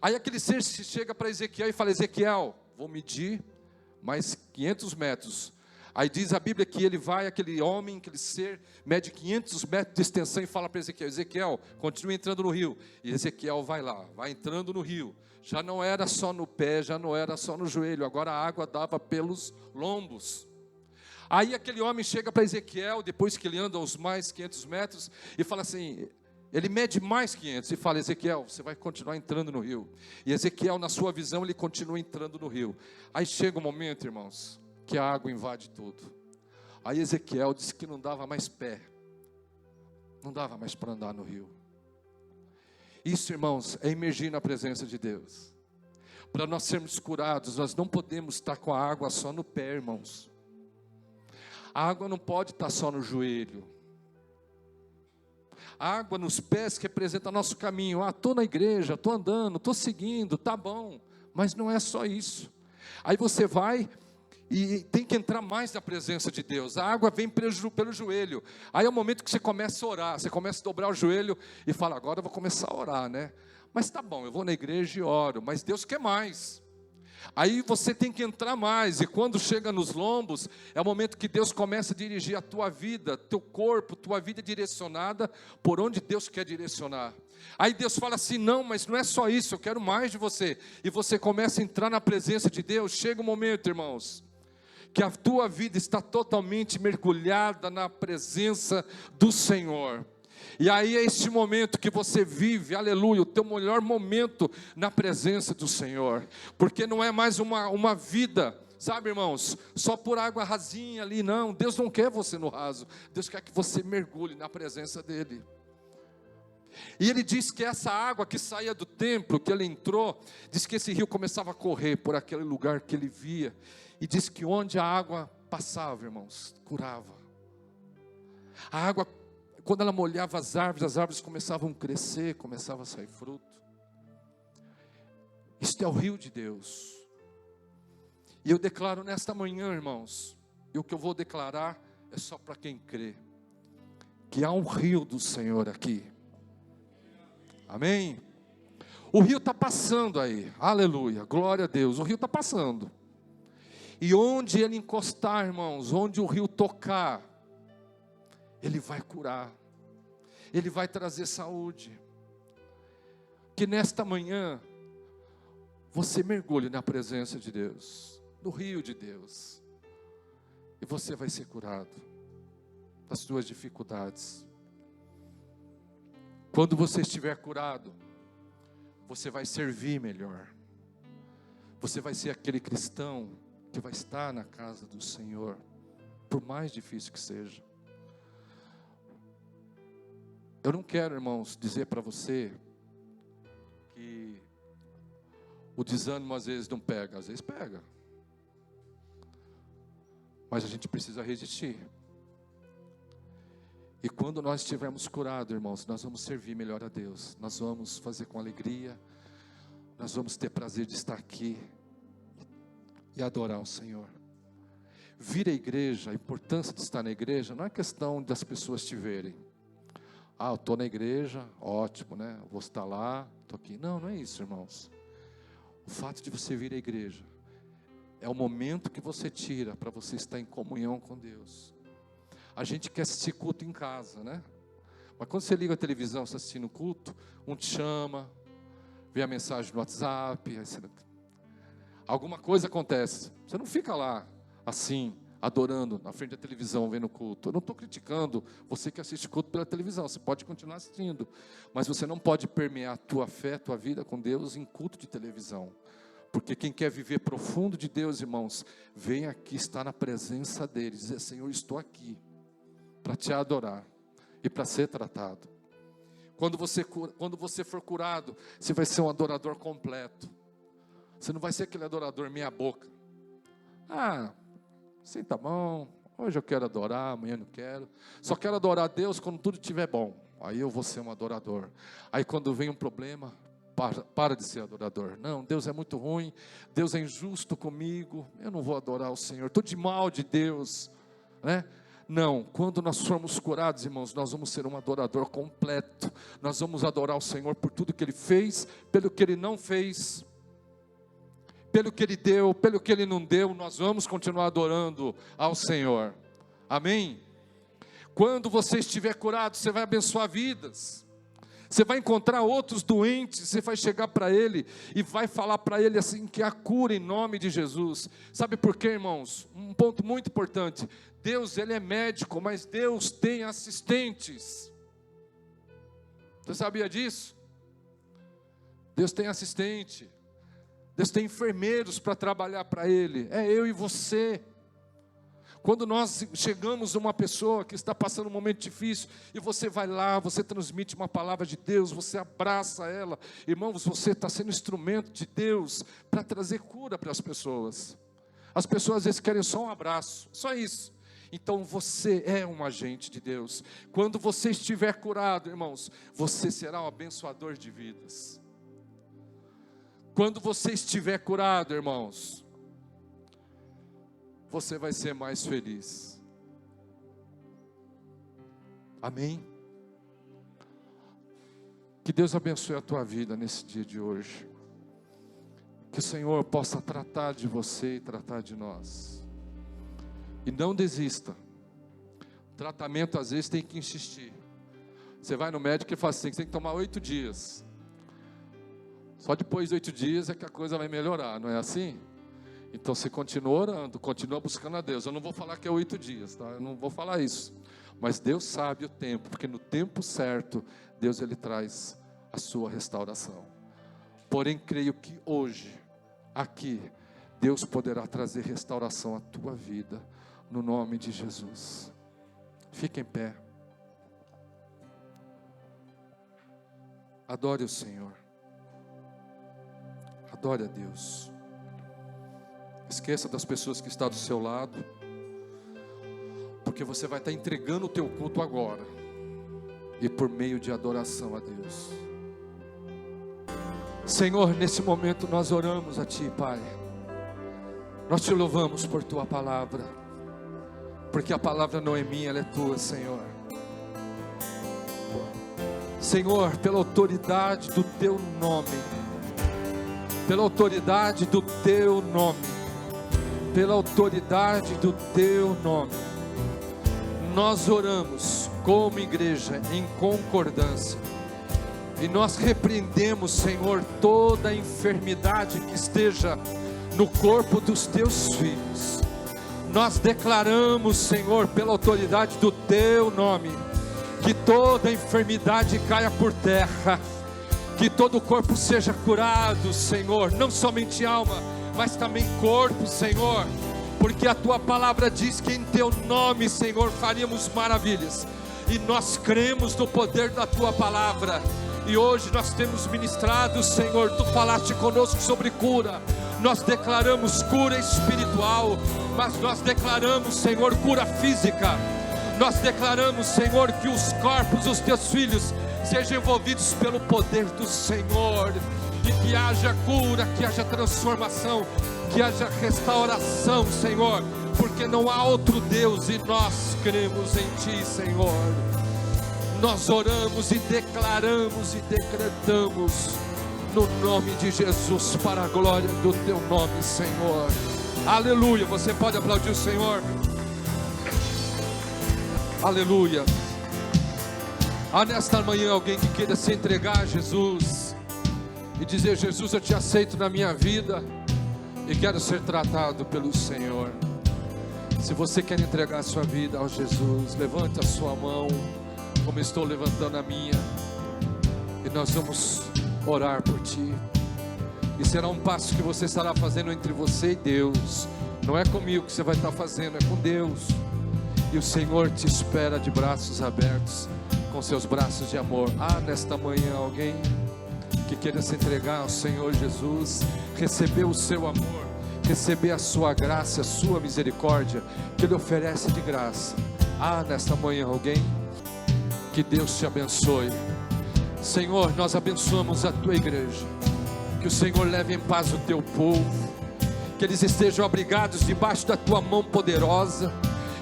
Aí aquele ser chega para Ezequiel e fala: Ezequiel, vou medir mais 500 metros. Aí diz a Bíblia que ele vai, aquele homem, aquele ser, mede 500 metros de extensão e fala para Ezequiel: Ezequiel, continue entrando no rio. E Ezequiel vai lá, vai entrando no rio. Já não era só no pé, já não era só no joelho, agora a água dava pelos lombos. Aí aquele homem chega para Ezequiel, depois que ele anda uns mais 500 metros, e fala assim, ele mede mais 500 e fala: Ezequiel, você vai continuar entrando no rio. E Ezequiel, na sua visão, ele continua entrando no rio. Aí chega um momento, irmãos, que a água invade tudo. Aí Ezequiel disse que não dava mais pé, não dava mais para andar no rio. Isso, irmãos, é emergir na presença de Deus. Para nós sermos curados, nós não podemos estar com a água só no pé, irmãos. A água não pode estar só no joelho. A água nos pés representa nosso caminho. Estou na igreja, estou andando, estou seguindo, tá bom. Mas não é só isso. Aí você vai e tem que entrar mais na presença de Deus. A água vem pelo joelho. Aí é o momento que você começa a orar. Você começa a dobrar o joelho e fala: agora eu vou começar a orar, né? Mas tá bom, eu vou na igreja e oro. Mas Deus quer mais. Aí você tem que entrar mais. E quando chega nos lombos, é o momento que Deus começa a dirigir a tua vida, teu corpo, tua vida direcionada por onde Deus quer direcionar. Aí Deus fala assim: não, mas não é só isso, eu quero mais de você. E você começa a entrar na presença de Deus. Chega um momento, irmãos, que a tua vida está totalmente mergulhada na presença do Senhor. E aí é este momento que você vive, aleluia, o teu melhor momento na presença do Senhor. Porque não é mais uma vida, sabe, irmãos, só por água rasinha ali, não. Deus não quer você no raso. Deus quer que você mergulhe na presença dEle. E ele diz que essa água que saía do templo, que ele entrou, diz que esse rio começava a correr por aquele lugar que ele via. E diz que onde a água passava, irmãos, curava. A água, quando ela molhava as árvores começavam a crescer, começava a sair fruto. Este é o rio de Deus. E eu declaro nesta manhã, irmãos, e o que eu vou declarar é só para quem crê, que há um rio do Senhor aqui. Amém? O rio está passando aí, aleluia, glória a Deus, o rio está passando. E onde ele encostar, irmãos, onde o rio tocar, ele vai curar, ele vai trazer saúde. que nesta manhã você mergulhe na presença de Deus, no rio de Deus, e você vai ser curado das suas dificuldades. Quando você estiver curado, você vai servir melhor. Você vai ser aquele cristão que vai estar na casa do Senhor, por mais difícil que seja. Eu não quero, irmãos, dizer para você que o desânimo às vezes não pega. Às vezes pega. Mas a gente precisa resistir. E quando nós estivermos curados, irmãos, nós vamos servir melhor a Deus. Nós vamos fazer com alegria. Nós vamos ter prazer de estar aqui e adorar o Senhor. Vir à igreja, a importância de estar na igreja, não é questão das pessoas te verem. Ah, eu estou na igreja, ótimo, né? Eu vou estar lá, estou aqui. Não, não é isso, irmãos. O fato de você vir à igreja é o momento que você tira para você estar em comunhão com Deus. A gente quer assistir culto em casa, né? Mas quando você liga a televisão, você está assistindo culto, um te chama, vê a mensagem no WhatsApp, aí você... alguma coisa acontece. Você não fica lá assim, adorando na frente da televisão, vendo culto. Eu não estou criticando você que assiste culto pela televisão. Você pode continuar assistindo, mas você não pode permear a tua fé, a tua vida com Deus em culto de televisão. Porque quem quer viver profundo de Deus, irmãos, vem aqui, está na presença dele, dizer: Senhor, estou aqui para te adorar e para ser tratado. Quando você for curado, você vai ser um adorador completo. Você não vai ser aquele adorador meia boca. Ah, sim, tá bom, hoje eu quero adorar, amanhã não quero. Só quero adorar a Deus quando tudo estiver bom. Aí eu vou ser um adorador. Aí quando vem um problema, para de ser adorador. Não, Deus é muito ruim, Deus é injusto comigo, eu não vou adorar o Senhor, estou de mal de Deus, né? Não, quando nós formos curados, irmãos, nós vamos ser um adorador completo. Nós vamos adorar o Senhor por tudo que Ele fez, pelo que Ele não fez, pelo que Ele deu, pelo que Ele não deu. Nós vamos continuar adorando ao Senhor. Amém? Quando você estiver curado, você vai abençoar vidas. Você vai encontrar outros doentes, você vai chegar para ele e vai falar para ele assim, que há cura em nome de Jesus. Sabe por quê, irmãos? Um ponto muito importante. Deus, Ele é médico, mas Deus tem assistentes. Você sabia disso? Deus tem assistente. Deus tem enfermeiros para trabalhar para Ele. É eu e você. Quando nós chegamos a uma pessoa que está passando um momento difícil, e você vai lá, você transmite uma palavra de Deus, você abraça ela, irmãos, você está sendo instrumento de Deus para trazer cura para as pessoas. As pessoas às vezes querem só um abraço, só isso. Então você é um agente de Deus. Quando você estiver curado, irmãos, você será um abençoador de vidas. Quando você estiver curado, irmãos, você vai ser mais feliz. Amém? Que Deus abençoe a tua vida nesse dia de hoje. Que o Senhor possa tratar de você e tratar de nós. E não desista. O tratamento às vezes tem que insistir. Você vai no médico e fala assim, você tem que tomar 8 dias. Só depois de 8 dias é que a coisa vai melhorar, não é assim? Então você continua orando, continua buscando a Deus. Eu não vou falar que é 8 dias, tá? Eu não vou falar isso. Mas Deus sabe o tempo, porque no tempo certo, Deus Ele traz a sua restauração. Porém, creio que hoje, aqui, Deus poderá trazer restauração à tua vida, no nome de Jesus. Fique em pé. Adore o Senhor. Adore a Deus. Esqueça das pessoas que estão do seu lado, porque você vai estar entregando o teu culto agora, e por meio de adoração a Deus. Senhor, nesse momento nós oramos a Ti, Pai. Nós Te louvamos por Tua palavra, porque a palavra não é minha, ela é Tua, Senhor. Senhor, pela autoridade do Teu nome, pela autoridade do Teu nome, pela autoridade do Teu nome, nós oramos como igreja em concordância, E nós repreendemos, Senhor, toda enfermidade que esteja no corpo dos teus filhos. Nós declaramos, Senhor, pela autoridade do teu nome, que toda enfermidade caia por terra, que todo o corpo seja curado, Senhor, não somente alma, mas também corpo, Senhor, porque a tua palavra diz que em teu nome, Senhor, faríamos maravilhas, e nós cremos no poder da tua palavra. E hoje nós temos ministrado, Senhor, tu falaste conosco sobre cura. Nós declaramos cura espiritual, mas nós declaramos, Senhor, cura física. Nós declaramos, Senhor, que os corpos dos teus filhos sejam envolvidos pelo poder do Senhor, e que haja cura, que haja transformação, que haja restauração, Senhor, porque não há outro Deus e nós cremos em Ti, Senhor. Nós oramos e declaramos e decretamos no nome de Jesus, para a glória do teu nome, Senhor. Aleluia. Você pode aplaudir o Senhor? Aleluia. Há nesta manhã alguém que queira se entregar a Jesus e dizer: Jesus, eu te aceito na minha vida e quero ser tratado pelo Senhor. Se você quer entregar a sua vida ao Jesus, levante a sua mão, como estou levantando a minha, e nós vamos orar por ti. E será um passo que você estará fazendo entre você e Deus. Não é comigo que você vai estar fazendo, é com Deus. E o Senhor te espera de braços abertos, com seus braços de amor. Há nesta manhã alguém que queira se entregar ao Senhor Jesus, receber o seu amor, receber a sua graça, a sua misericórdia, que Ele oferece de graça. Há nesta manhã alguém? Que Deus te abençoe. Senhor, nós abençoamos a tua igreja, que o Senhor leve em paz o teu povo, que eles estejam abrigados debaixo da tua mão poderosa,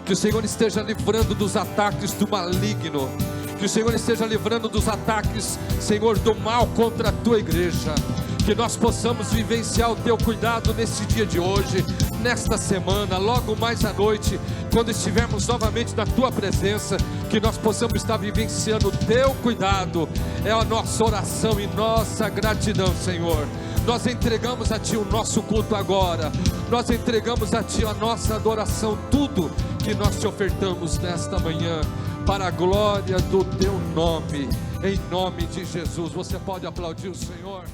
que o Senhor esteja livrando dos ataques do maligno, que o Senhor esteja livrando dos ataques, Senhor, do mal contra a tua igreja, que nós possamos vivenciar o teu cuidado nesse dia de hoje, nesta semana, logo mais à noite, quando estivermos novamente na tua presença, que nós possamos estar vivenciando o teu cuidado. É a nossa oração e nossa gratidão, Senhor. Nós entregamos a ti o nosso culto agora, nós entregamos a ti a nossa adoração, tudo que nós te ofertamos nesta manhã, para a glória do teu nome, em nome de Jesus. Você pode aplaudir o Senhor?